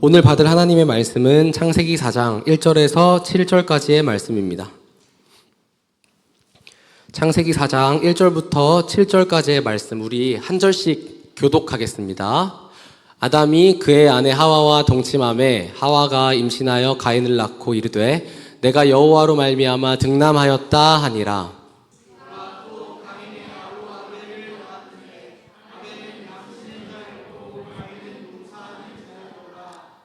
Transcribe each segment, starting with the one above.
오늘 받을 하나님의 말씀은 창세기 4장 1절에서 7절까지의 말씀입니다. 창세기 4장 1절부터 7절까지의 말씀 우리 한 절씩 교독하겠습니다. 아담이 그의 아내 하와와 동침하매 하와가 임신하여 가인을 낳고 이르되 내가 여호와로 말미암아 등남하였다 하니라.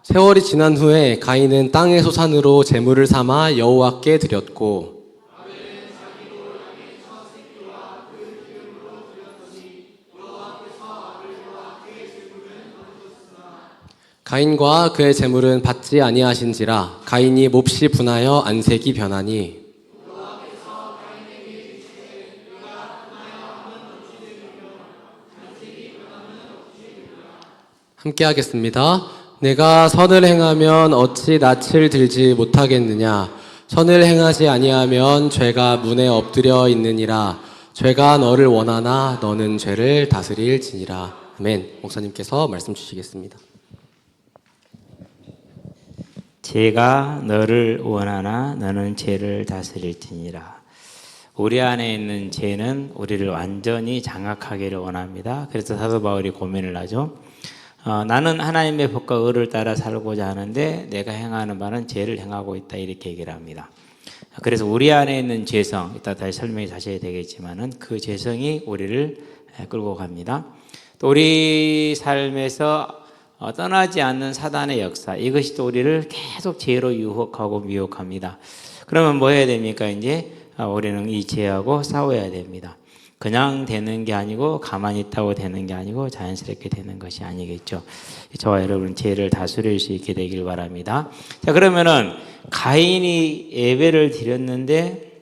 세월이 지난 후에 가인은 땅의 소산으로 제물을 삼아 여호와께 드렸고 가인과 그의 제물은 받지 아니하신지라 가인이 몹시 분하여 안색이 변하니 함께 하겠습니다. 내가 선을 행하면 어찌 낯을 들지 못하겠느냐. 선을 행하지 아니하면 죄가 문에 엎드려 있느니라. 죄가 너를 원하나 너는 죄를 다스릴지니라. 아멘. 목사님께서 말씀 주시겠습니다. 죄가 너를 원하나 너는 죄를 다스릴지니라. 우리 안에 있는 죄는 우리를 완전히 장악하기를 원합니다. 그래서 사도 바울이 고민을 하죠. 나는 하나님의 법과 의를 따라 살고자 하는데 내가 행하는 바는 죄를 행하고 있다, 이렇게 얘기를 합니다. 그래서 우리 안에 있는 죄성, 이따 다시 설명이 자세히 되겠지만은 그 죄성이 우리를 끌고 갑니다. 또 우리 삶에서 떠나지 않는 사단의 역사, 이것이 또 우리를 계속 죄로 유혹하고 미혹합니다. 그러면 뭐 해야 됩니까? 이제 우리는 이 죄하고 싸워야 됩니다. 그냥 되는 게 아니고 가만히 있다고 되는 게 아니고 자연스럽게 되는 것이 아니겠죠. 저와 여러분 죄를 다스릴 수 있게 되길 바랍니다. 자, 그러면은 가인이 예배를 드렸는데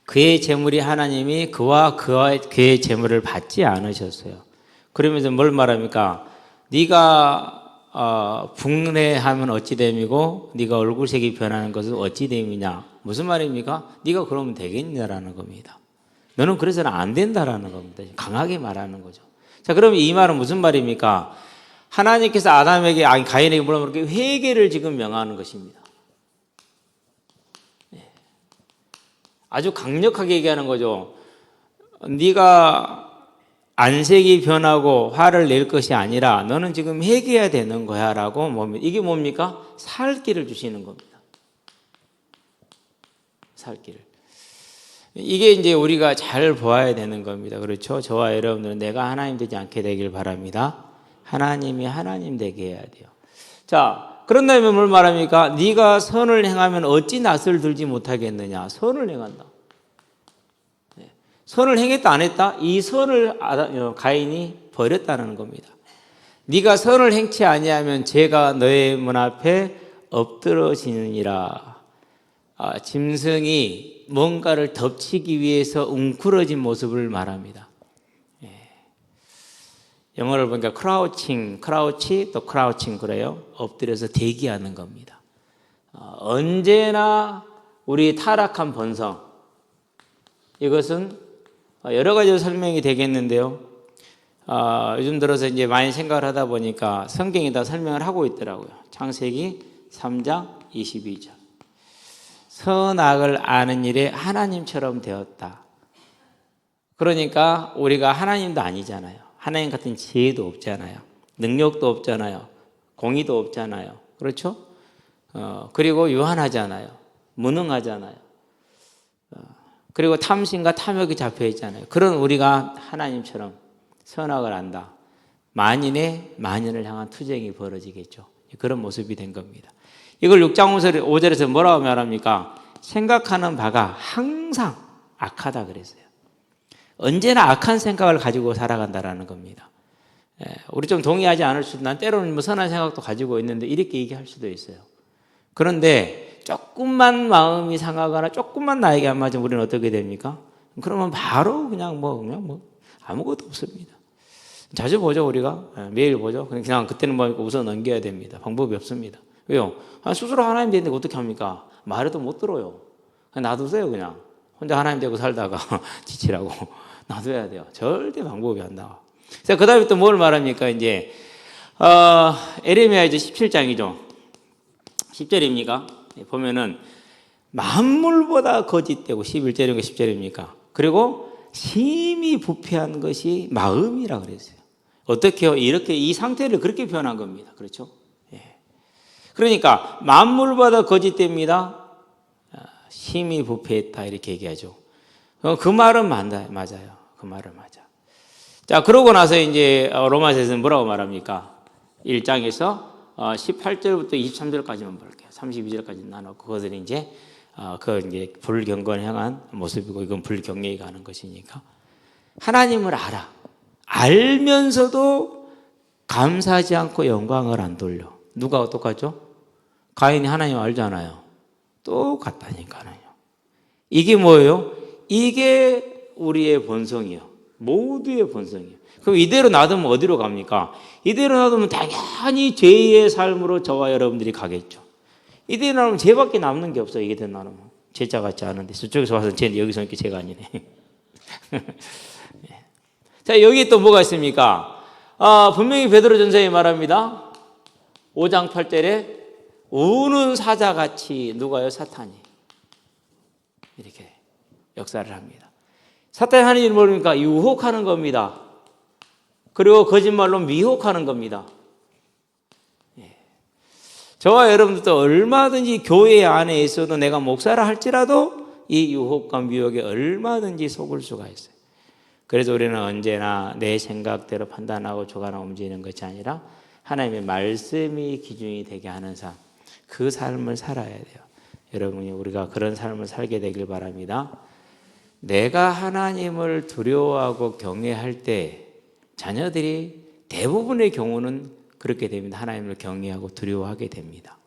그의 제물이 하나님이 그와 그의 제물을 받지 않으셨어요. 그러면서 뭘 말합니까? 네가 분해하면 어찌 됨이고 네가 얼굴색이 변하는 것은 어찌 됨이냐. 무슨 말입니까? 네가 그러면 되겠냐라는 겁니다. 너는 그래서는 안 된다라는 겁니다. 강하게 말하는 거죠. 자, 그러면 이 말은 무슨 말입니까? 하나님께서 아담에게, 가인에게 물론 그렇게 회개를 지금 명하는 것입니다. 아주 강력하게 얘기하는 거죠. 네가 안색이 변하고 화를 낼 것이 아니라 너는 지금 회개해야 되는 거야 라고, 이게 뭡니까? 살 길을 주시는 겁니다. 살 길을. 이게 이제 우리가 잘 보아야 되는 겁니다. 그렇죠? 저와 여러분들은 내가 하나님 되지 않게 되길 바랍니다. 하나님이 하나님 되게 해야 돼요. 자, 그런다면 뭘 말합니까? 네가 선을 행하면 어찌 낯을 들지 못하겠느냐. 선을 행한다. 선을 행했다 안 했다? 이 선을 가인이 버렸다는 겁니다. 네가 선을 행치 아니하면 죄가 너의 문 앞에 엎드러지느니라. 짐승이 뭔가를 덮치기 위해서 웅크러진 모습을 말합니다. 영어를 보니까 크라우치 또 크라우칭 그래요. 엎드려서 대기하는 겁니다. 언제나 우리 타락한 본성, 이것은 여러 가지로 설명이 되겠는데요. 요즘 들어서 이제 많이 생각을 하다 보니까 성경에다 설명을 하고 있더라고요. 창세기 3장 22절. 선악을 아는 일에 하나님처럼 되었다. 그러니까 우리가 하나님도 아니잖아요. 하나님 같은 지혜도 없잖아요. 능력도 없잖아요. 공의도 없잖아요. 그렇죠? 그리고 유한하잖아요. 무능하잖아요. 그리고 탐심과 탐욕이 잡혀 있잖아요. 그런 우리가 하나님처럼 선악을 안다. 만인의 만인을 향한 투쟁이 벌어지겠죠. 그런 모습이 된 겁니다. 이걸 6장 5절에서 뭐라고 말합니까? 생각하는 바가 항상 악하다 그랬어요. 언제나 악한 생각을 가지고 살아간다라는 겁니다. 우리 좀 동의하지 않을 수도, 난 때로는 뭐 선한 생각도 가지고 있는데 이렇게 얘기할 수도 있어요. 그런데 조금만 마음이 상하거나 조금만 나에게 안 맞으면 우리는 어떻게 됩니까? 그러면 바로 그냥 아무것도 없습니다. 자주 보죠, 우리가. 매일 보죠. 그냥 그때는 웃어 넘겨야 됩니다. 방법이 없습니다. 왜요? 스스로 하나님 되는데 어떻게 합니까? 말해도 못 들어요. 놔두세요, 그냥. 혼자 하나님 되고 살다가 지치라고 놔둬야 돼요. 절대 방법이 안 나와. 자, 그 다음에 또 뭘 말합니까? 이제 에레미야 이제 17장이죠. 10절입니까? 보면은 만물보다 거짓되고 11절인가 10절입니까? 그리고 심히 부패한 것이 마음이라 그랬어요. 어떻게요? 이렇게 이 상태를 그렇게 표현한 겁니다. 그렇죠? 예. 그러니까 만물보다 거짓됩니다. 심히 부패했다 이렇게 얘기하죠. 그 말은 맞아요. 그 말은 맞아. 자, 그러고 나서 이제 로마서에서는 뭐라고 말합니까? 1장에서 18절부터 23절까지만 볼게요. 32절까지 나눴고 그것을 이제 이제 불경건을 향한 모습이고 이건 불경외에 가는 것이니까 하나님을 알면서도 감사하지 않고 영광을 안 돌려. 누가 똑같죠? 가인이 하나님 알잖아요. 똑같다니까요. 이게 뭐예요? 이게 우리의 본성이요. 모두의 본성이요. 그럼 이대로 놔두면 어디로 갑니까? 이대로 놔두면 당연히 죄의 삶으로 저와 여러분들이 가겠죠. 이대로 놔두면 죄밖에 남는 게 없어요. 이게 대로 놔두면. 죄자 같지 않은데. 저쪽에서 와서 쟤는 여기서 이렇게 죄가 아니네. 자, 여기 또 뭐가 있습니까? 분명히 베드로전서에 말합니다. 5장 8절에 우는 사자같이 누가요? 사탄이 이렇게 역사를 합니다. 사탄이 하는 일은 뭡니까? 유혹하는 겁니다. 그리고 거짓말로 미혹하는 겁니다. 저와 여러분들도 얼마든지 교회 안에 있어도 내가 목사라 할지라도 이 유혹과 미혹에 얼마든지 속을 수가 있어요. 그래서 우리는 언제나 내 생각대로 판단하고 주관하고 움직이는 것이 아니라 하나님의 말씀이 기준이 되게 하는 삶, 그 삶을 살아야 돼요. 여러분이 우리가 그런 삶을 살게 되길 바랍니다. 내가 하나님을 두려워하고 경외할 때 자녀들이 대부분의 경우는 그렇게 됩니다. 하나님을 경외하고 두려워하게 됩니다.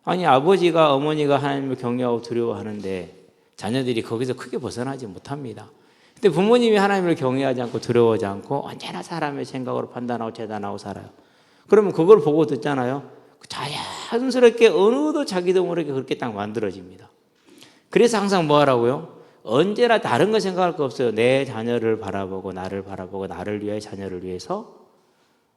아니 아버지가 어머니가 하나님을 경외하고 두려워하는데 자녀들이 거기서 크게 벗어나지 못합니다. 근데 부모님이 하나님을 경외하지 않고 두려워하지 않고 언제나 사람의 생각으로 판단하고 재단하고 살아요. 그러면 그걸 보고 듣잖아요. 자연스럽게 어느도 자기도 모르게 그렇게 딱 만들어집니다. 그래서 항상 뭐 하라고요? 언제나 다른 거 생각할 거 없어요. 내 자녀를 바라보고 나를 바라보고 나를 위해 자녀를 위해서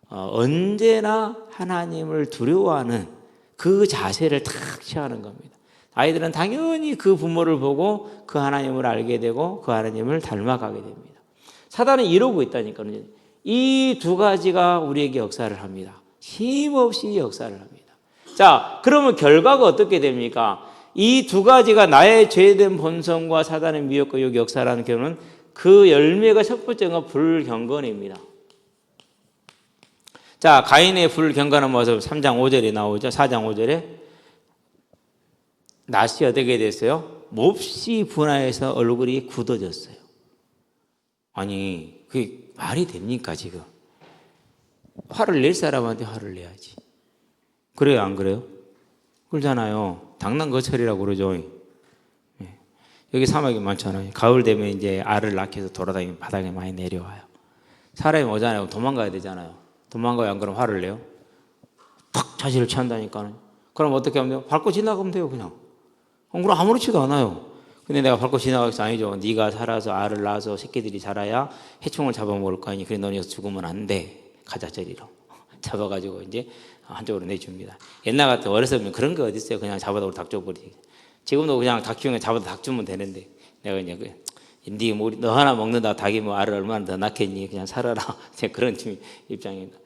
언제나 하나님을 두려워하는 그 자세를 탁 취하는 겁니다. 아이들은 당연히 그 부모를 보고 그 하나님을 알게 되고 그 하나님을 닮아가게 됩니다. 사단은 이러고 있다니까요. 이 두 가지가 우리에게 역사를 합니다. 힘없이 역사를 합니다. 자, 그러면 결과가 어떻게 됩니까? 이 두 가지가 나의 죄된 본성과 사단의 미혹과 역사라는 경우는 그 열매가 첫 번째가 불경건입니다. 자, 가인의 불경건한 모습 3장 5절에 나오죠. 4장 5절에 낫이 어떻게 됐어요? 몹시 분하해서 얼굴이 굳어졌어요. 아니, 그게 말이 됩니까 지금? 화를 낼 사람한테 화를 내야지. 그래요, 안 그래요? 그러잖아요. 당난거철이라고 그러죠. 여기 사막이 많잖아요. 가을 되면 이제 알을 낳게해서 돌아다니면 바닥에 많이 내려와요. 사람이 오잖아요. 도망가야 되잖아요. 도망가요, 안 그러면 화를 내요? 탁 자신을 취한다니까는. 그럼 어떻게 하면 돼요? 밟고 지나가면 돼요, 그냥. 그럼 아무렇지도 않아요. 근데 내가 밟고 지나가서 아니죠. 네가 살아서 알을 낳아서 새끼들이 자라야 해충을 잡아먹을 거 아니. 그래 너는 여기서 죽으면 안 돼. 가자 저리로. 잡아가지고 이제 한쪽으로 내줍니다. 옛날 같은 어렸으면 그런 게 어디 있어요. 그냥 잡아다 우리 닭 줘버리지. 지금도 그냥 닭 키우면 잡아다 닭 주면 되는데 내가 그냥 너 하나 먹는다 닭이 뭐 알을 얼마나 더 낳겠니? 그냥 살아라. 그런 입장입니다.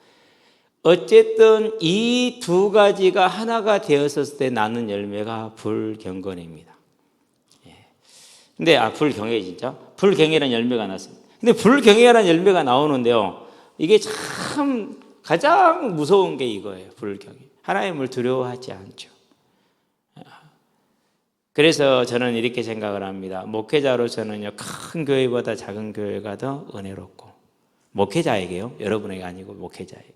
어쨌든 이 두 가지가 하나가 되었을 때 낳는 열매가 불경건입니다. 근데 불경외 진짜 불경외라는 열매가 났습니다. 근데 불경외라는 열매가 나오는데요. 이게 참 가장 무서운 게 이거예요. 불경외. 하나님을 두려워하지 않죠. 그래서 저는 이렇게 생각을 합니다. 목회자로서는요. 큰 교회보다 작은 교회가 더 은혜롭고 목회자에게요. 여러분에게 아니고 목회자에게.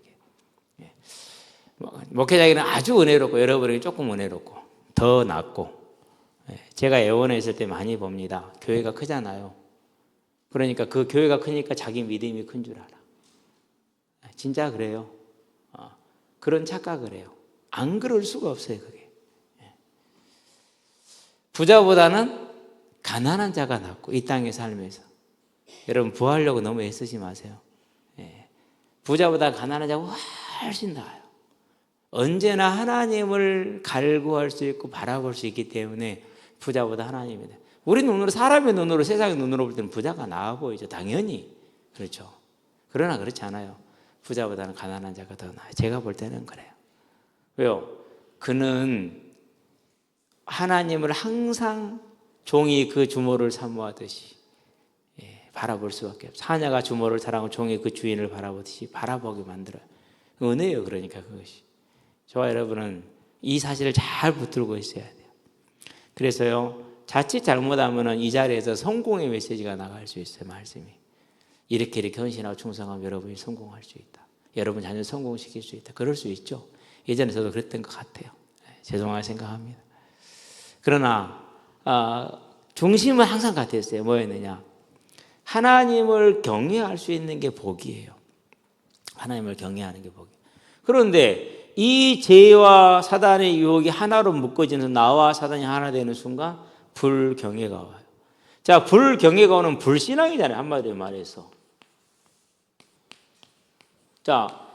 목회자에게는 아주 은혜롭고 여러분에게 조금 은혜롭고 더 낫고 제가 애원에 있을 때 많이 봅니다. 교회가 크잖아요. 그러니까 그 교회가 크니까 자기 믿음이 큰 줄 알아. 진짜 그래요. 그런 착각을 해요. 안 그럴 수가 없어요. 그게. 부자보다는 가난한 자가 낫고 이 땅의 삶에서 여러분 부하려고 너무 애쓰지 마세요. 부자보다 가난한 자가 훨씬 나아요. 언제나 하나님을 갈구할 수 있고 바라볼 수 있기 때문에 부자보다 하나님이다. 우리 눈으로, 사람의 눈으로, 세상의 눈으로 볼 때는 부자가 나아 보이죠. 당연히. 그렇죠. 그러나 그렇지 않아요. 부자보다는 가난한 자가 더 나아요. 제가 볼 때는 그래요. 왜요? 그는 하나님을 항상 종이 그 주모를 사모하듯이 바라볼 수밖에 없어요. 사냐가 주모를 사랑하고 종이 그 주인을 바라보듯이 바라보게 만들어요. 은혜예요. 그러니까 그것이. 저와 여러분은 이 사실을 잘 붙들고 있어야 돼요. 그래서요, 자칫 잘못하면 이 자리에서 성공의 메시지가 나갈 수 있어요. 말씀이. 이렇게 헌신하고 충성하면 여러분이 성공할 수 있다. 여러분 자녀를 성공시킬 수 있다. 그럴 수 있죠. 예전에 저도 그랬던 것 같아요. 죄송하게 생각합니다. 그러나 중심은 항상 같았어요. 뭐였느냐? 하나님을 경외할 수 있는 게 복이에요. 하나님을 경외하는 게 복이에요. 그런데 이 죄와 사단의 유혹이 하나로 묶어지면서 나와 사단이 하나 되는 순간 불경외가 와요. 자, 불경외가 오는 불신앙이잖아요. 한마디로 말해서. 자,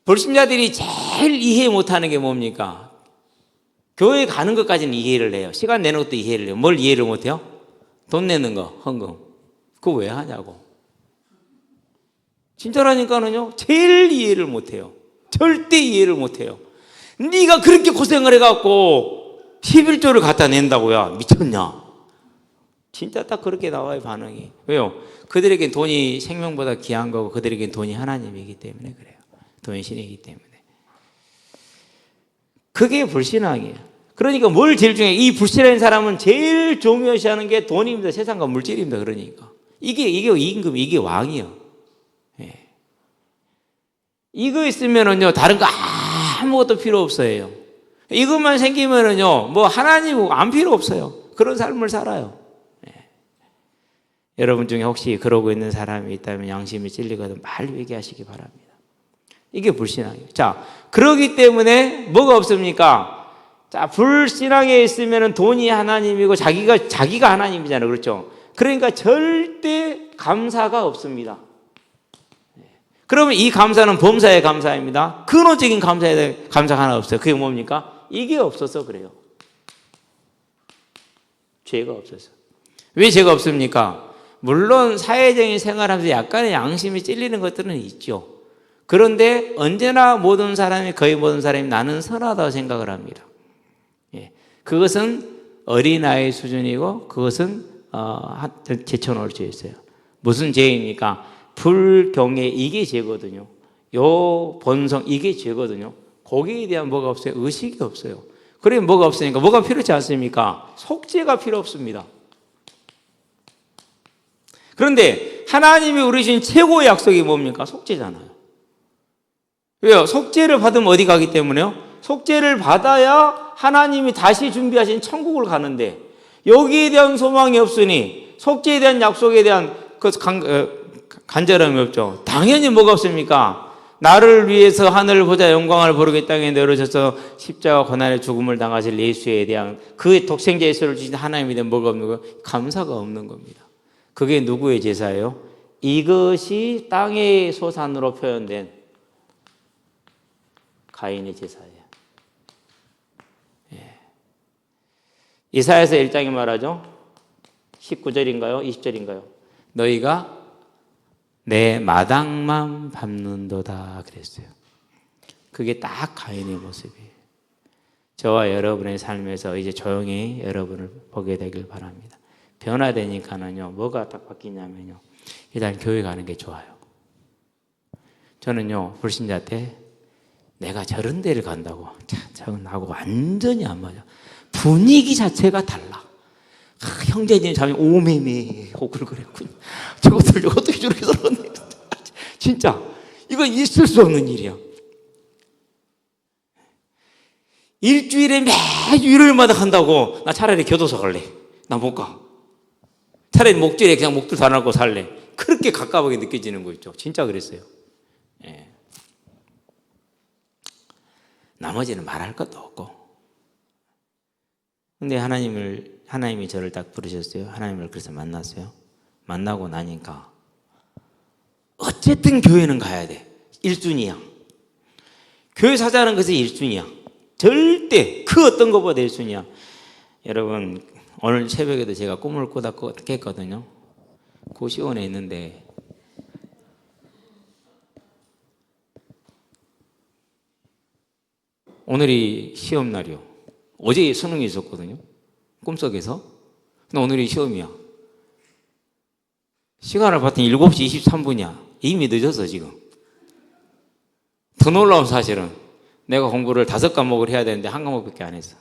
불신자들이 제일 이해 못하는 게 뭡니까? 교회 가는 것까지는 이해를 해요. 시간 내는 것도 이해를 해요. 뭘 이해를 못해요? 돈 내는 거, 헌금. 그거 왜 하냐고. 진짜라니까는요. 제일 이해를 못해요. 절대 이해를 못해요. 네가 그렇게 고생을 해갖고 11조를 갖다 낸다고야. 미쳤냐? 진짜 딱 그렇게 나와요, 반응이. 왜요? 그들에겐 돈이 생명보다 귀한 거고 그들에겐 돈이 하나님이기 때문에 그래요. 돈이 신이기 때문에. 그게 불신앙이에요. 그러니까 뭘 제일 중요해? 이 불신한 사람은 제일 중요시하는 게 돈입니다. 세상과 물질입니다. 그러니까. 이게 임금, 이게 왕이요. 예. 이거 있으면은요, 다른 거 아무것도 필요 없어요. 이것만 생기면은요, 뭐 하나님 안 필요 없어요. 그런 삶을 살아요. 예. 여러분 중에 혹시 그러고 있는 사람이 있다면 양심이 찔리거든 말 얘기하시기 바랍니다. 이게 불신앙이에요. 자, 그러기 때문에 뭐가 없습니까? 자, 불신앙에 있으면 돈이 하나님이고 자기가 하나님이잖아요. 그렇죠? 그러니까 절대 감사가 없습니다. 그러면 이 감사는 범사의 감사입니다. 근원적인 감사가 하나 없어요. 그게 뭡니까? 이게 없어서 그래요. 죄가 없어서. 왜 죄가 없습니까? 물론 사회적인 생활하면서 약간의 양심이 찔리는 것들은 있죠. 그런데 언제나 거의 모든 사람이 나는 선하다고 생각을 합니다. 예. 그것은 어린아이 수준이고 그것은 제쳐놓을 수 있어요. 무슨 죄입니까? 불경외, 이게 죄거든요. 요 본성, 이게 죄거든요. 거기에 대한 뭐가 없어요? 의식이 없어요. 그러면 뭐가 없으니까 뭐가 필요치 않습니까? 속죄가 필요 없습니다. 그런데 하나님이 우리 주신 최고의 약속이 뭡니까? 속죄잖아요. 왜요? 속죄를 받으면 어디 가기 때문에요? 속죄를 받아야 하나님이 다시 준비하신 천국을 가는데 여기에 대한 소망이 없으니 속죄에 대한 약속에 대한 간절함이 없죠. 당연히 뭐가 없습니까? 나를 위해서 하늘을 보자 영광을 보르게 땅에 내려오셔서 십자가 고난의 죽음을 당하실 예수에 대한 그 독생자 예수를 주신 하나님에 대한 뭐가 없는 거예요? 감사가 없는 겁니다. 그게 누구의 제사예요? 이것이 땅의 소산으로 표현된 가인의 제사예요. 예. 이사야서 1장에 말하죠. 19절인가요? 20절인가요? 너희가 내 마당만 밟는도다 그랬어요. 그게 딱 가인의 모습이에요. 저와 여러분의 삶에서 이제 조용히 여러분을 보게 되길 바랍니다. 변화되니까는요, 뭐가 딱 바뀌냐면요, 일단 교회 가는 게 좋아요. 저는요, 불신자 때 내가 저런 데를 간다고, 저건 나하고 완전히 안 맞아. 분위기 자체가 달라. 형제님 잠이 오매매 호글거렸군요. 저것들 저렇게 저러네. 진짜 이건 있을 수 없는 일이야. 일주일에 매주 일요일마다 간다고. 나 차라리 교도소 갈래. 나 못 가. 차라리 목줄에 그냥 목줄 달아놓고 살래. 그렇게 가까하게 느껴지는 거 있죠. 진짜 그랬어요. 예. 나머지는 말할 것도 없고. 근데 하나님이 저를 딱 부르셨어요. 하나님을 그래서 만났어요. 만나고 나니까 어쨌든 교회는 가야 돼. 1순위야. 교회 사자는 것이 1순위야. 절대 그 어떤 것보다 1순위야. 여러분 오늘 새벽에도 제가 꿈을 꿨거든요. 고시원에 있는데 오늘이 시험날이요. 어제 수능이 있었거든요. 꿈속에서. 근데 오늘이 시험이야. 시간을 봤더니 7시 23분이야. 이미 늦었어 지금. 더 놀라운 사실은 내가 공부를 5과목을 해야 되는데 한 과목밖에 안 했어.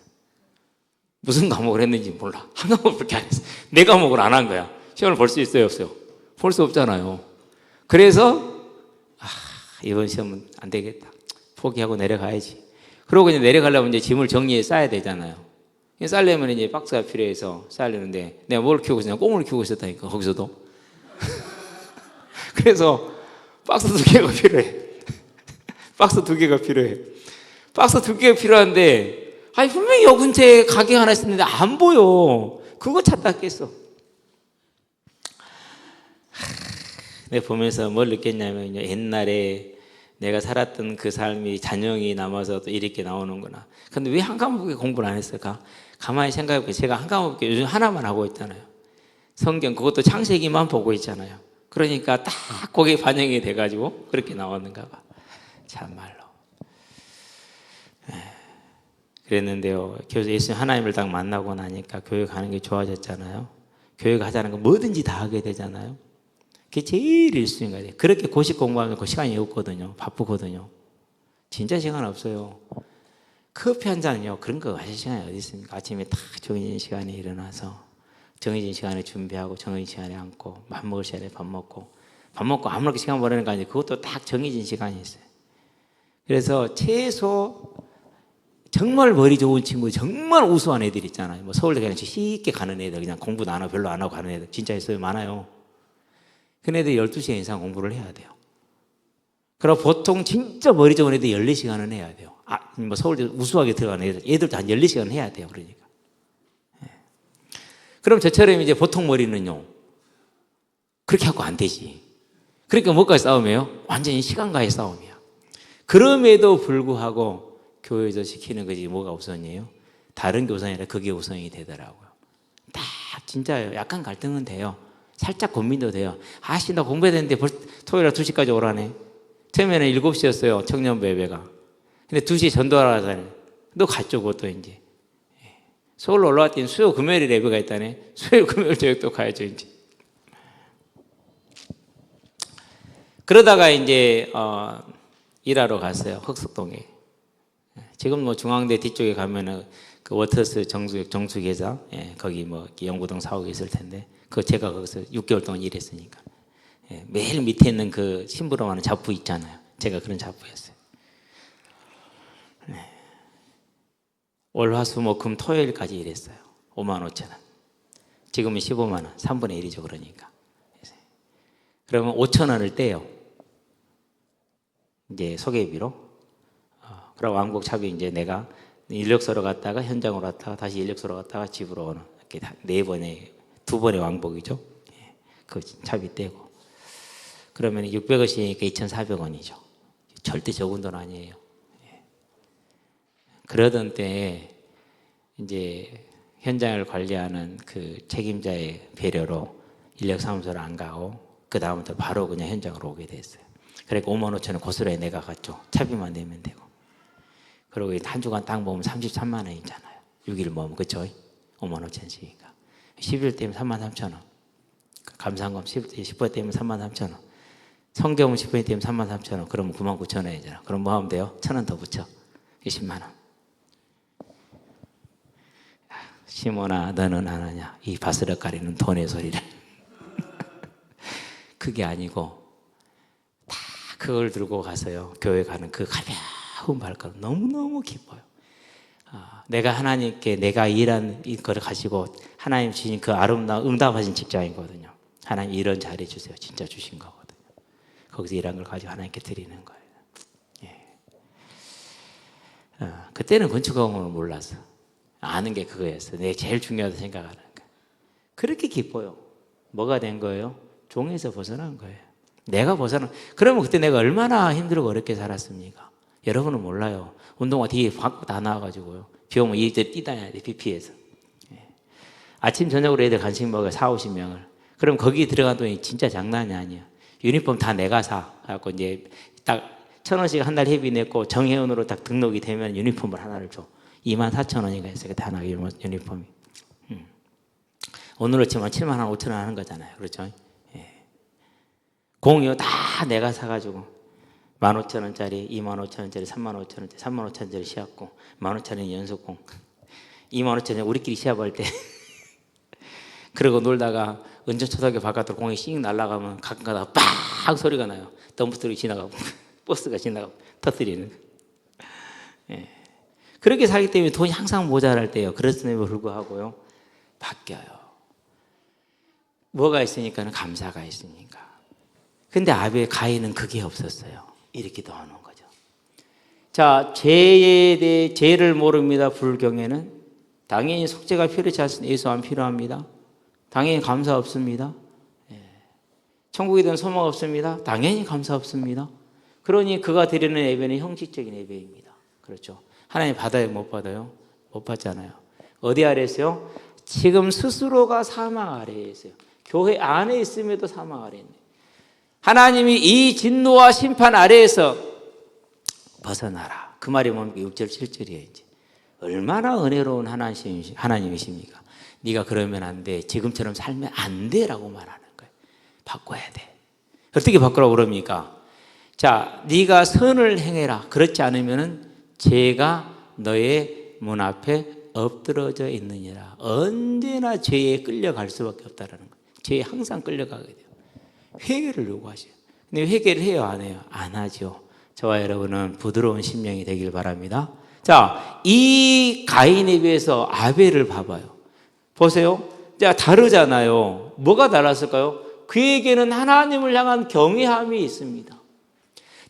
무슨 과목을 했는지 몰라. 한 과목밖에 안 했어. 4과목을 안 한 거야. 시험을 볼 수 있어요 없어요? 볼 수 없잖아요. 그래서 이번 시험은 안 되겠다. 포기하고 내려가야지. 그러고 이제 내려가려면 이제 짐을 정리해 싸야 되잖아요. 싸려면 이제 박스가 필요해서 싸려는데 내가 뭘 키우고 있었냐? 꽁을 키우고 있었다니까 거기서도. 그래서 박스 2개가 필요해. 박스 2개가 필요해. 박스 2개가 필요한데 분명히 여 근처에 가게 하나 있었는데 안 보여. 그거 찾다 깼어. 내가 보면서 뭘 느꼈냐면 옛날에 내가 살았던 그 삶이 잔영이 남아서도 이렇게 나오는구나. 근데 왜 한 과목에 공부를 안 했을까? 가만히 생각해보면 제가 한 과목에 요즘 하나만 하고 있잖아요. 성경, 그것도 창세기만 보고 있잖아요. 그러니까 딱 거기에 반영이 돼가지고 그렇게 나왔는가 봐. 참말로. 그랬는데요. 예수님 하나님을 딱 만나고 나니까 교회 가는 게 좋아졌잖아요. 교회 가자는 거 뭐든지 다 하게 되잖아요. 그게 제일 1순위가 돼요. 그렇게 고시 공부하면 그 시간이 없거든요. 바쁘거든요. 진짜 시간 없어요. 커피 한 잔요. 그런 거 마실 시간이 어디 있습니까? 아침에 딱 정해진 시간에 일어나서 정해진 시간에 준비하고 정해진 시간에 앉고 밥 먹을 시간에 밥 먹고 아무렇게 시간 보내는 거 아니에요. 그것도 딱 정해진 시간이 있어요. 그래서 최소 정말 머리 좋은 친구, 정말 우수한 애들 있잖아요. 뭐 서울대 그냥 쉽게 가는 애들, 그냥 공부도 안 하고 별로 안 하고 가는 애들 진짜 있어요. 많아요. 그 애들 12시간 이상 공부를 해야 돼요. 그럼 보통 진짜 머리 좋은 애들 14시간은 해야 돼요. 뭐 서울대 우수하게 들어가는 애들도 한 14시간 해야 돼요. 그러니까. 그럼 저처럼 이제 보통 머리는요, 그렇게 하고 안 되지. 그러니까 뭐까지 싸움이에요? 완전히 시간과의 싸움이야. 그럼에도 불구하고 교회에서 시키는 것이 뭐가 우선이에요? 다른 게 우선이 아니라 그게 우선이 되더라고요. 딱 진짜요. 약간 갈등은 돼요. 살짝 고민도 돼요. 나 공부해야 되는데 토요일에 2시까지 오라네. 처음에는 7시였어요. 청년부 예배가. 근데 2시에 전도하라잖아요. 너 갔죠, 그것도 이제. 서울로 올라왔더니 수요 금요일 예배가 있다네. 수요 금요일 저녁도 가야죠, 이제. 그러다가 이제 일하러 갔어요. 흑석동에. 지금 뭐 중앙대 뒤쪽에 가면은 그 워터스 정수계사, 거기 뭐 연구동 사옥이 있을 텐데, 제가 거기서 6개월 동안 일했으니까. 매일 밑에 있는 그 심부름하는 잡부 있잖아요. 제가 그런 잡부였어요. 월, 화, 수, 목, 금, 토요일까지 일했어요. 55,000원. 지금은 15만 원, 3분의 1이죠, 그러니까. 그러면 5,000원을 떼요. 이제 소개비로. 그럼 왕복 차비 이제 내가 인력서로 갔다가 현장으로 갔다가 다시 인력서로 갔다가 집으로 오는 이렇게 2번의 왕복이죠. 그 차비 떼고. 그러면 600원씩이니까 2,400원이죠. 절대 적은 돈 아니에요. 그러던 때에 이제 현장을 관리하는 그 책임자의 배려로 인력사무소를 안 가고 그 다음부터 바로 그냥 현장으로 오게 됐어요. 그러니까 55,000원 고스란히 내가 갔죠. 차비만 내면 되고. 그리고 한 주간 딱 모으면 33만 원이잖아요. 6일 모으면, 그쵸? 55,000원씩이니까. 10일 때면 33,000원. 감사한금 10번 때면 33,000원. 성경은 10번이 때면 33,000원. 그러면 99,000원이잖아. 그럼 뭐 하면 돼요? 1,000원 더 붙여. 10만 원. 시몬아, 너는 안 하냐? 이 바스락거리는 돈의 소리를. 그게 아니고 다 그걸 들고 가서요. 교회 가는 그 가벼운 발걸음 너무너무 기뻐요. 내가 하나님께 내가 일한 이거를 가지고 하나님 주신 그 아름다운 응답하신 직장이거든요. 하나님 이런 자리 주세요. 진짜 주신 거거든요. 거기서 일한 걸 가지고 하나님께 드리는 거예요. 그때는 건축학원을 몰랐어. 아는 게 그거였어. 내가 제일 중요하다고 생각하는 거. 그렇게 기뻐요. 뭐가 된 거예요? 종에서 벗어난 거예요. 내가 벗어나. 그러면 그때 내가 얼마나 힘들고 어렵게 살았습니까? 여러분은 몰라요. 운동화 뒤에 밖 다 나와가지고요. 비 오면 이제 뛰다녀야 돼, 비 피해서. 아침, 저녁으로 애들 간식 먹어요. 40~50명을. 그럼 거기 들어간 돈이 진짜 장난이 아니야. 유니폼 다 내가 사. 그래갖고 이제 딱 1,000원씩 한 달 회비 냈고 정회원으로 딱 등록이 되면 유니폼을 하나를 줘. 24,000원인가 했어요. 그때 하나 유니폼이. 오늘로 치면 75,000원 하는 거잖아요. 그렇죠? 예. 공이요 다 내가 사가지고 15,000원짜리, 25,000원짜리, 35,000원짜리, 35,000원짜리 시합공, 15,000원 연속공, 25,000원 우리끼리 시합할 때 그러고 놀다가 은전초등학교 바깥으로 공이 씩 날아가면 가끔가다 빡 소리가 나요. 덤프트럭이 지나가고 버스가 지나가고 터뜨리는. 예. 그렇게 살기 때문에 돈이 항상 모자랄 때요. 그랬음에도 불구하고요 바뀌어요. 뭐가 있으니까는 감사가 있으니까. 근데 아벨 가인은 그게 없었어요. 이렇게 넣어놓은 거죠. 자, 죄에 대해 죄를 모릅니다. 불경에는 당연히 속죄가 필요치 않습니다. 예수 안 필요합니다. 당연히 감사 없습니다. 천국에 대한 소망 없습니다. 당연히 감사 없습니다. 그러니 그가 드리는 예배는 형식적인 예배입니다. 그렇죠. 하나님 받아요? 못 받아요? 못 받잖아요. 어디 아래에 있어요? 지금 스스로가 사망 아래에 있어요. 교회 안에 있음에도 사망 아래에 있네요. 하나님이 이 진노와 심판 아래에서 벗어나라. 그 말이 뭡니까? 6절 7절이에요. 이제. 얼마나 은혜로운 하나님이십니까? 네가 그러면 안 돼. 지금처럼 살면 안 돼라고 말하는 거예요. 바꿔야 돼. 어떻게 바꾸라고 그럽니까? 자, 네가 선을 행해라. 그렇지 않으면은 죄가 너의 문 앞에 엎드러져 있느니라. 언제나 죄에 끌려갈 수밖에 없다라는 거예요. 죄에 항상 끌려가게 돼요. 회개를 요구하셔요. 근데 회개를 해요, 안 해요? 안 하죠. 저와 여러분은 부드러운 심령이 되길 바랍니다. 자, 이 가인에 비해서 아벨을 봐봐요. 보세요. 자, 다르잖아요. 뭐가 달랐을까요? 그에게는 하나님을 향한 경외함이 있습니다.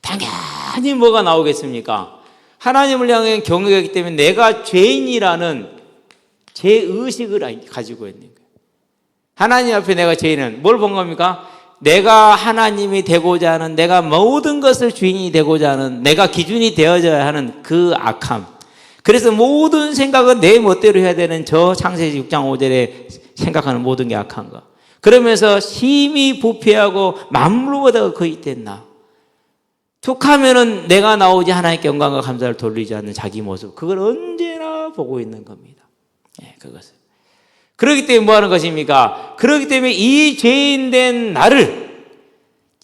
당연히 뭐가 나오겠습니까? 하나님을 향한 경외가 있기 때문에 내가 죄인이라는 죄의식을 가지고 있는 거예요. 하나님 앞에 내가 죄인은 뭘 본 겁니까? 내가 하나님이 되고자 하는, 내가 모든 것을 주인이 되고자 하는, 내가 기준이 되어져야 하는 그 악함. 그래서 모든 생각은 내 멋대로 해야 되는 저 창세기 6장 5절에 생각하는 모든 게 악한 거. 그러면서 심히 부패하고 만물보다 거의 됐나. 툭하면은 내가 나오지 하나님께 영광과 감사를 돌리지 않는 자기 모습. 그걸 언제나 보고 있는 겁니다. 예, 그것을. 그렇기 때문에 뭐 하는 것입니까? 그렇기 때문에 이 죄인 된 나를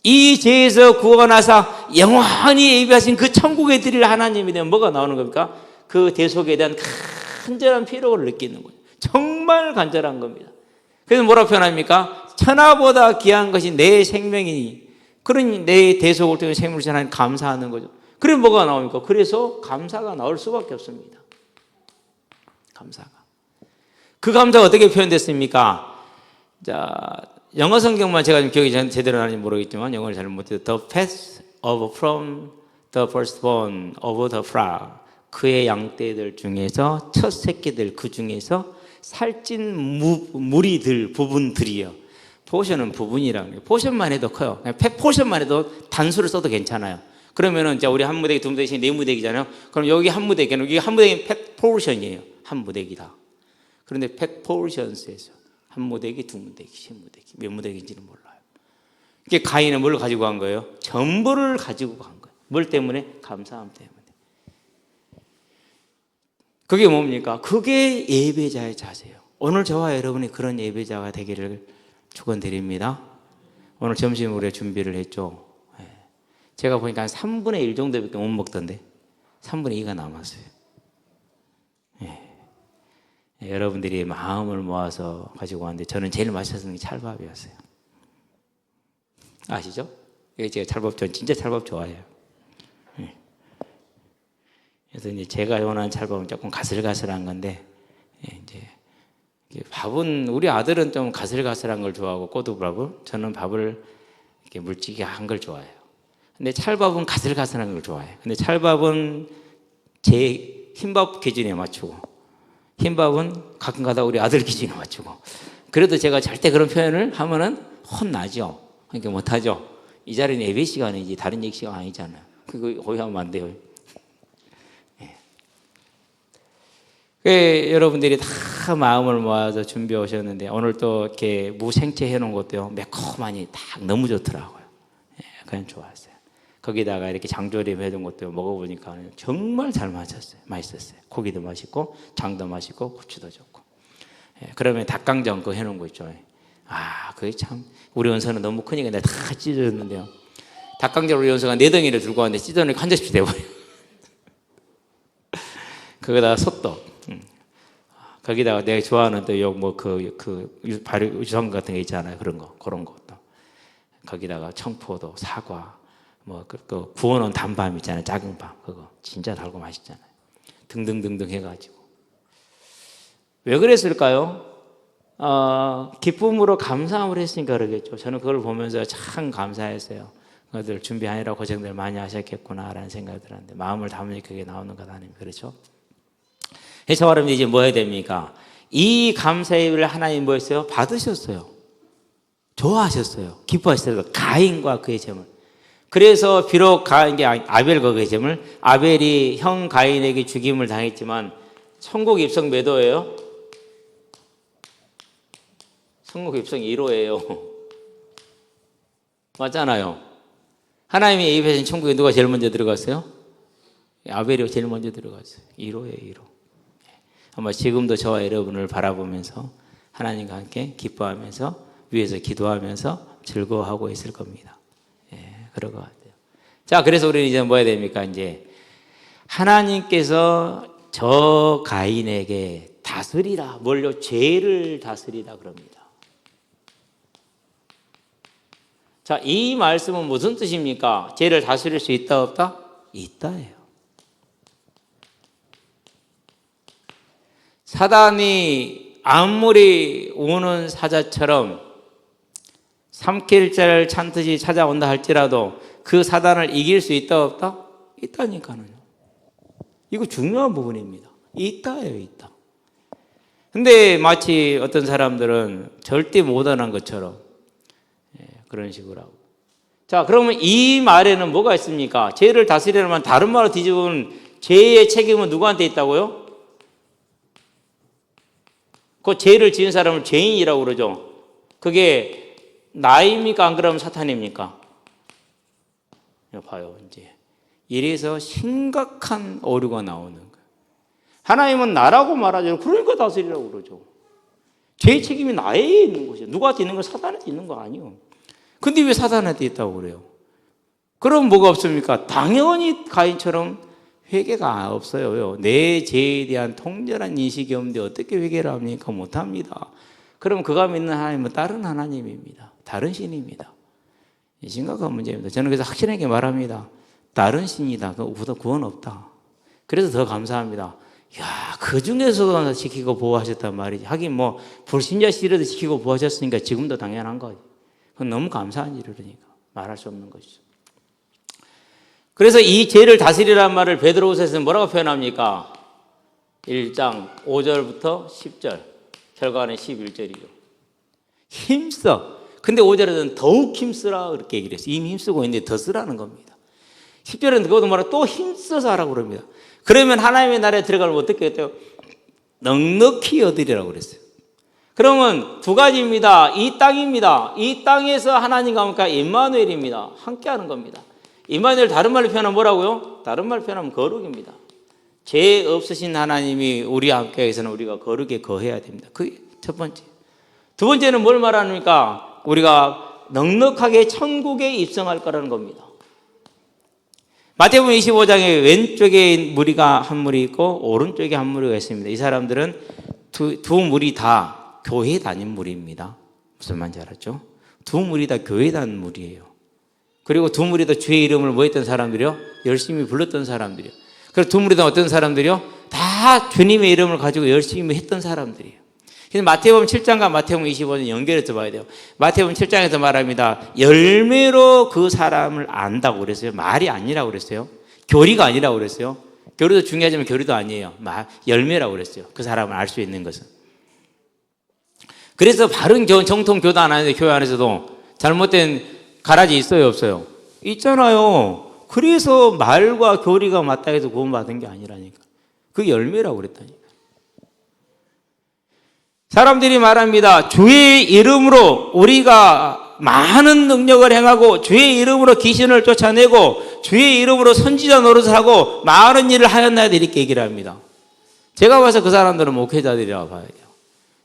이 죄에서 구원하사 영원히 예비하신 그 천국에 드릴 하나님이 되면 뭐가 나오는 겁니까? 그 대속에 대한 간절한 필요를 느끼는 거예요. 정말 간절한 겁니다. 그래서 뭐라고 표현합니까? 천하보다 귀한 것이 내 생명이니 그러니 내 대속을 통해 생명을 전하는 감사하는 거죠. 그래 뭐가 나옵니까? 그래서 감사가 나올 수밖에 없습니다. 감사가. 그 감사가 어떻게 표현됐습니까? 자, 영어 성경만 제가 좀 기억이 제대로 나는지 모르겠지만 영어를 잘 못해서 The path of from the firstborn of the flock 그의 양떼들 중에서 첫 새끼들 그 중에서 살찐 무리들 부분들이요. 포션은 부분이라는 거예요. 포션만 해도 커요. 그냥 포션만 해도 단수를 써도 괜찮아요. 그러면은 이제 우리 한 무대기, 두 무대기, 네 무대기잖아요. 그럼 여기 한 무대기는 여기 한 무대기는 팩 포션이에요. 한 무대기다. 그런데 팩 포션스에서 한 무대기, 두 무대기, 십 무대기, 몇 무대기인지는 몰라요. 이게 가인은 뭘 가지고 간 거예요? 전부를 가지고 간 거예요. 뭘 때문에? 감사함 때문에. 그게 뭡니까? 그게 예배자의 자세예요. 오늘 저와 여러분이 그런 예배자가 되기를 축원드립니다. 오늘 점심 우리가 준비를 했죠. 제가 보니까 한 3분의 1 정도밖에 못 먹던데 3분의 2가 남았어요. 여러분들이 마음을 모아서 가지고 왔는데 저는 제일 맛있었던 게 찰밥이었어요. 아시죠? 제가 찰밥 진짜 찰밥 좋아해요. 그래서 이제 제가 원하는 찰밥은 조금 가슬가슬한 건데 이제 밥은 우리 아들은 좀 가슬가슬한 걸 좋아하고 꼬두밥을 저는 밥을 이렇게 물찌개 한 걸 좋아해요. 근데 찰밥은 가슬가슬한 걸 좋아해요. 근데 찰밥은 제 흰밥 기준에 맞추고 흰밥은 가끔가다 우리 아들 기준에 맞추고 그래도 제가 절대 그런 표현을 하면은 혼나죠. 그러니까 못하죠. 이 자리는 예배 시간이지 다른 얘기 시간 아니잖아요. 그거 오해하면 안 돼요. 여러분들이 다 마음을 모아서 준비해 오셨는데 오늘 또 이렇게 무생채 해놓은 것도요 매콤하니 딱 너무 좋더라고요. 그냥 좋았어요. 거기다가 이렇게 장조림 해둔 것도 먹어보니까 정말 잘 맞았어요. 맛있었어요. 고기도 맛있고 장도 맛있고 고추도 좋고. 그러면 닭강정 그거 해놓은 거 있죠. 그게 참 우리 원서는 너무 크니까 내가 다 찢어졌는데요. 닭강정 우리 원서가 4덩이를 들고 왔는데 찢어놓으니까 한 접시 돼버려요. 거기다가 소떡. 거기다가 내가 좋아하는 또 발효 유성 같은 게 있잖아요. 그런 것도. 거기다가 청포도, 사과, 그 구워놓은 단밤 있잖아요. 작은 밤. 그거 진짜 달고 맛있잖아요. 등등등등 해가지고. 왜 그랬을까요? 기쁨으로 감사함을 했으니까 그러겠죠. 저는 그걸 보면서 참 감사했어요. 그들 준비하느라 고생들 많이 하셨겠구나라는 생각이 들었는데 마음을 담으니까 그게 나오는 것 아닙니까? 그렇죠? 해서 말하면 이제 뭐 해야 됩니까? 이 감사의 예배를 하나님 뭐 했어요? 받으셨어요. 좋아하셨어요. 기뻐하셨어요. 가인과 그의 제물. 그래서 비록 아벨과 그의 제물, 아벨이 형 가인에게 죽임을 당했지만 천국 입성 몇 호예요? 천국 입성 1호예요. 맞잖아요. 하나님이 예입하신 천국에 누가 제일 먼저 들어갔어요? 아벨이 제일 먼저 들어갔어요. 1호예요, 1호. 아마 지금도 저와 여러분을 바라보면서 하나님과 함께 기뻐하면서 위에서 기도하면서 즐거워하고 있을 겁니다. 그럴 것 같아요. 자, 그래서 우리는 이제 뭐 해야 됩니까? 이제 하나님께서 저 가인에게 다스리라, 뭘요? 죄를 다스리라 그럽니다. 자, 이 말씀은 무슨 뜻입니까? 죄를 다스릴 수 있다, 없다? 있다예요. 사단이 아무리 우는 사자처럼 삼킬자를 찬듯이 찾아온다 할지라도 그 사단을 이길 수 있다, 없다? 있다니까요. 이거 중요한 부분입니다. 있다예요, 있다. 근데 마치 어떤 사람들은 절대 못하는 것처럼 그런 식으로 하고. 자, 그러면 이 말에는 뭐가 있습니까? 죄를 다스리려면 다른 말로 뒤집으면 죄의 책임은 누구한테 있다고요? 그 죄를 지은 사람을 죄인이라고 그러죠. 그게 나입니까? 안 그러면 사탄입니까? 봐요, 이제. 이래서 심각한 오류가 나오는 거예요. 하나님은 나라고 말하죠. 그러니까 다스리라고 그러죠. 죄의 책임이 나에 있는 것이죠. 누구한테 있는 건 사탄한테 있는 거 아니에요. 근데 왜 사탄한테 있다고 그래요? 그럼 뭐가 없습니까? 당연히 가인처럼 회개가 없어요. 내 죄에 대한 통렬한 인식이 없는데 어떻게 회개를 합니까? 못합니다. 그럼 그가 믿는 하나님은 다른 하나님입니다. 다른 신입니다. 심각한 문제입니다. 저는 그래서 확실하게 말합니다. 다른 신이다. 그보다 구원 없다. 그래서 더 감사합니다. 야, 그 중에서도 지키고 보호하셨단 말이지. 하긴 불신자 시절에도 지키고 보호하셨으니까 지금도 당연한 거지. 그건 너무 감사한 일이니까 말할 수 없는 것이죠. 그래서 이 죄를 다스리라는 말을 베드로후서에서는 뭐라고 표현합니까? 1장 5절부터 10절, 결과는 11절이죠. 힘써. 근데 5절에는 더욱 힘쓰라 그렇게 얘기를 했어요. 이미 힘쓰고 있는데 더 쓰라는 겁니다. 10절에는 그것도 뭐라 또 힘써서 하라고 그럽니다. 그러면 하나님의 나라에 들어가면 어떻게 했대요? 넉넉히 얻으리라고 그랬어요. 그러면 두 가지입니다. 이 땅입니다. 이 땅에서 하나님과 함께 임마누엘입니다. 함께하는 겁니다. 임마누엘 다른 말로 표현하면 뭐라고요? 다른 말로 표현하면 거룩입니다. 죄 없으신 하나님이 우리와 함께 해서는 우리가 거룩에 거해야 됩니다. 그게 첫 번째. 두 번째는 뭘 말합니까? 우리가 넉넉하게 천국에 입성할 거라는 겁니다. 마태복음 25장에 왼쪽에 무리가 한 무리 있고 오른쪽에 한 무리가 있습니다. 이 사람들은 두 무리 다 교회 다닌 무리입니다. 무슨 말인지 알았죠? 두 무리 다 교회 다닌 무리예요. 그리고 두 무리도 주의 이름을 뭐 했던 사람들이요? 열심히 불렀던 사람들이요. 그리고 두 무리도 어떤 사람들이요? 다 주님의 이름을 가지고 열심히 했던 사람들이에요. 그래서 마태복음 7장과 마태복음 25장 연결해서 봐야 돼요. 마태복음 7장에서 말합니다. 열매로 그 사람을 안다고 그랬어요. 말이 아니라고 그랬어요. 교리가 아니라고 그랬어요. 교리도 중요하지만 교리도 아니에요. 열매라고 그랬어요. 그 사람을 알 수 있는 것은. 그래서 바른 정통 교단 안에서 교회 안에서도 잘못된 가라지 있어요, 없어요? 있잖아요. 그래서 말과 교리가 맞다 해서 구원받은 게 아니라니까. 그 열매라고 그랬다니까. 사람들이 말합니다. 주의 이름으로 우리가 많은 능력을 행하고 주의 이름으로 귀신을 쫓아내고 주의 이름으로 선지자 노릇을 하고 많은 일을 하였나요? 이렇게 얘기를 합니다. 제가 봐서 그 사람들은 목회자들이라고 봐야 돼요.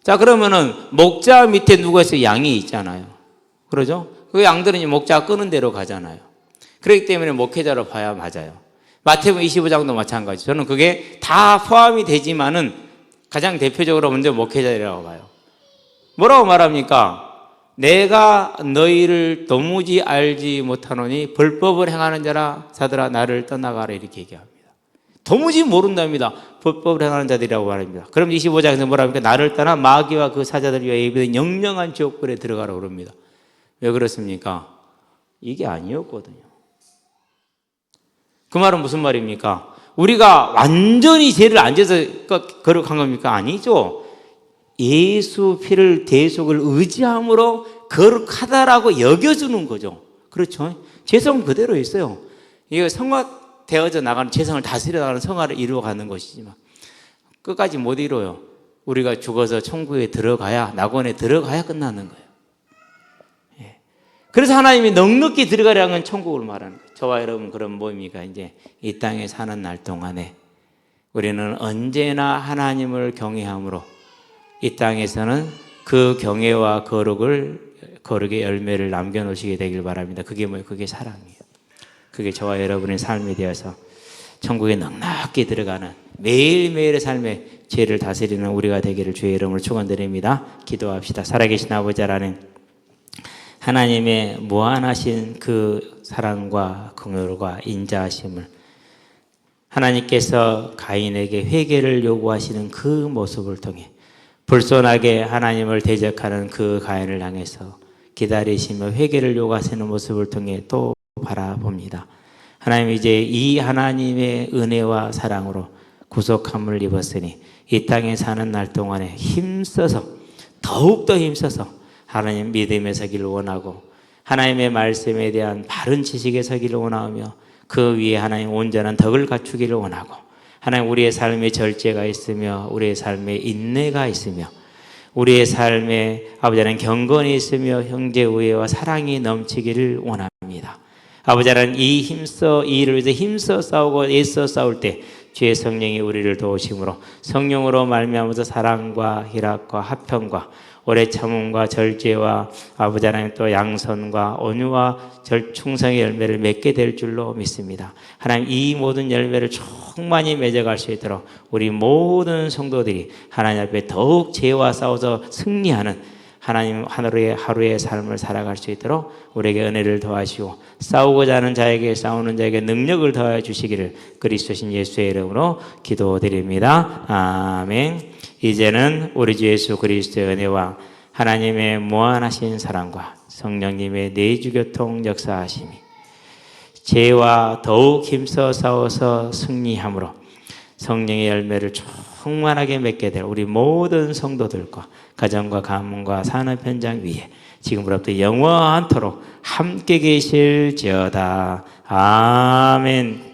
자, 그러면은 목자 밑에 누가 있어요? 양이 있잖아요. 그러죠? 그 양들은 목자가 끄는 대로 가잖아요. 그렇기 때문에 목회자로 봐야 맞아요. 마태복음 25장도 마찬가지. 저는 그게 다 포함이 되지만은 가장 대표적으로 먼저 목회자라고 봐요. 뭐라고 말합니까? 내가 너희를 도무지 알지 못하노니 불법을 행하는 자들아 나를 떠나가라 이렇게 얘기합니다. 도무지 모른답니다. 불법을 행하는 자들이라고 말합니다. 그럼 25장에서 뭐라 합니까? 나를 떠나 마귀와 그 사자들 위하여 예비된 영영한 지옥불에 들어가라고 그럽니다. 왜 그렇습니까? 이게 아니었거든요. 그 말은 무슨 말입니까? 우리가 완전히 죄를 안 져서 거룩한 겁니까? 아니죠. 예수 피를 대속을 의지함으로 거룩하다라고 여겨주는 거죠. 그렇죠? 죄성 그대로 있어요. 이거 성화되어져 나가는 죄성을 다스려 나가는 성화를 이루어가는 것이지만 끝까지 못 이뤄요. 우리가 죽어서 천국에 들어가야 낙원에 들어가야 끝나는 거예요. 그래서 하나님이 넉넉히 들어가라는 건 천국을 말하는 거예요. 저와 여러분 그런 모임이가 이제 이 땅에 사는 날 동안에 우리는 언제나 하나님을 경외함으로 이 땅에서는 그 경외와 거룩의 열매를 남겨놓으시게 되길 바랍니다. 그게 뭐예요? 그게 사랑이에요. 그게 저와 여러분의 삶에 되어서 천국에 넉넉히 들어가는 매일매일의 삶에 죄를 다스리는 우리가 되기를 주의 이름으로 축원드립니다. 기도합시다. 살아계신 아버지 하나님, 하나님의 무한하신 그 사랑과 긍휼과 인자하심을 하나님께서 가인에게 회개를 요구하시는 그 모습을 통해 불손하게 하나님을 대적하는 그 가인을 향해서 기다리시며 회개를 요구하시는 모습을 통해 또 바라봅니다. 하나님, 이제 이 하나님의 은혜와 사랑으로 구속함을 입었으니 이 땅에 사는 날 동안에 힘써서 더욱더 힘써서 하나님 믿음에 서기를 원하고 하나님의 말씀에 대한 바른 지식에 서기를 원하며 그 위에 하나님 온전한 덕을 갖추기를 원하고 하나님 우리의 삶에 절제가 있으며 우리의 삶에 인내가 있으며 우리의 삶에 아버지 하나님 경건이 있으며 형제 우애와 사랑이 넘치기를 원합니다. 아버지 하나님 이 일을 위해서 힘써 싸우고 애써 싸울 때 주의 성령이 우리를 도우심으로 성령으로 말미암아서 사랑과 희락과 화평과 오래 참음과 절제와 아버지 하나님 또 양선과 온유와 충성의 열매를 맺게 될 줄로 믿습니다. 하나님 이 모든 열매를 충만히 맺어갈 수 있도록 우리 모든 성도들이 하나님 앞에 더욱 죄와 싸워서 승리하는 하나님 하루의 삶을 살아갈 수 있도록 우리에게 은혜를 더하시고 싸우고자 하는 자에게 싸우는 자에게 능력을 더하여 주시기를 그리스도신 예수의 이름으로 기도드립니다. 아멘. 이제는 우리 주 예수 그리스도의 은혜와 하나님의 무한하신 사랑과 성령님의 내주교통 역사하심이 죄와 더욱 힘써 싸워서 승리함으로 성령의 열매를 충만하게 맺게 될 우리 모든 성도들과 가정과 가문과 산업 현장 위에 지금부터 영원토록 함께 계실지어다. 아멘.